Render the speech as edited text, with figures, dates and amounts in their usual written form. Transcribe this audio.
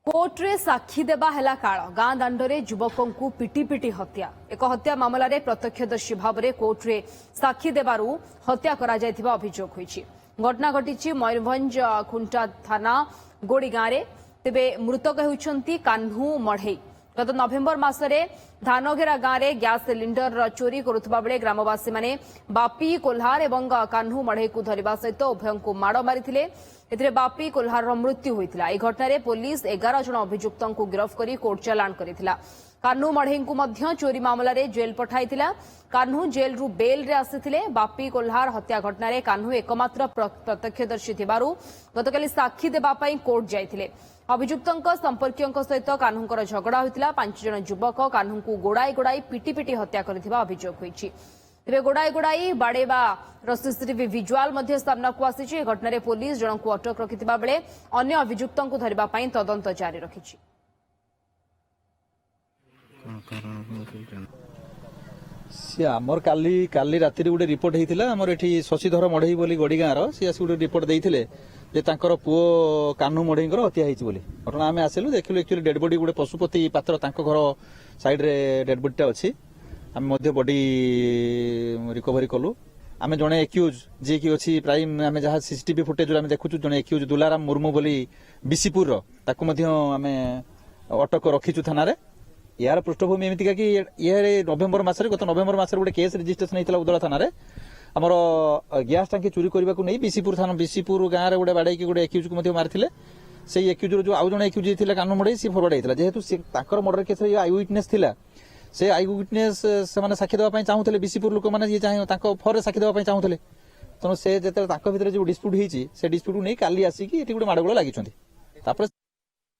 कोर्टे साक्षी देवा है काल गां दांडे युवकों को पिटी पिटी हत्या एक हत्या मामलें प्रत्यक्षदर्शी भाव में कोर्टे साक्षी देवु हत्या अभियोग होती घटना घटी मयूरभंज खुंटा थाना गोड़ी गांव में तेरे मृतक होती कान्हू मढ़ई गत नवेम्बर मसरे धानघेरा गांव में गैस सिलिंडर चोरी करुवा बेले ग्रामवासी माने बापी कोल्हार और कान्हू मढ़ई को धरवा सहित उभयों को माड़ मारी एथिरे बापी कोल्हार मृत्यु होता यह घटन पुलिस 11 जन अभियुक्तों को गिरफ्त कर कोर्ट चालाण करथिला कान्हू मढ़ई को मध्य चोरी मामलें जेल पठाइथिला कान्हू जेल रु बेल रे आसिथिले बापी कोल्हार हत्या घटन में कान्हू एकमात्र प्रत्यक्षदर्शी थिबारु गतकाली साक्षी देबा पई कोर्ट जाइथिले अभियुक्तों संपर्कियों सहित कान्हूंकर झगड़ा होता 5 जन युवक कान्हू को गोड़ाई गोड़ाई पिटी पिटी हत्या करथिबा अभियोग होईछि तेरे गोड़ाई गोड़ाई बाड़ेवा सीसीटीवी विजुआल सामना को आसी घटन में पुलिस जन को अटक रखिथिबा बेले अन्य अभियुक्तों को धरिबा पई तदंत जारी रखिछि सी आमर काली राति गोटे रिपोर्ट होता आमर ये शशिधर मढ़ई बोली गड़ी गाँव सी आस गोटे रिपोर्ट देते जे तांकर पुओ कान्हू मढ़ईर हत्या होती घटना आम आसिलु देखिलु एक्चुअली डेड बॉडी गोटे पशुपति पात्र घर साइड रे डेड बॉडीटा अच्छी आम बॉडी रिकवरी कलु आम जड़े एक्यूज जी की अच्छी प्राइम आम जहाँ सीसीटीवी फुटेज आम देखु जड़े एक्यूज दुलाराम मुर्मू बोली बीसीपुर आम अटक रखीचु थाना यार पृष्ठभूमि एमतीका कि ये नवेम्बर मसरे गत नवेम्बर मसरे गोटे केस रजिस्ट्रेशन होता उदला थाना आमर गैस टांकी चोरी करने को नहीं बीसीपुर थाना बीसीपुर गाँव में गोटे बाड़े गोटे एक्यूज को मारी से एक्यूज जो आउ जन एक्यूज होता कान्हू मढ़ई सी फरवर्ड होता जेहेतु मर्डर केस आई विटनेस थिला से आई विटनेस से साक्षी देवाई चाहूले बीसीपुर लोक मैंने फर साक्षी देवाई चाहूले तेणु से जो डिस्प्यूट होती से डिस्प्यूट नहीं काली आसिक गोटे माड़गोल लगी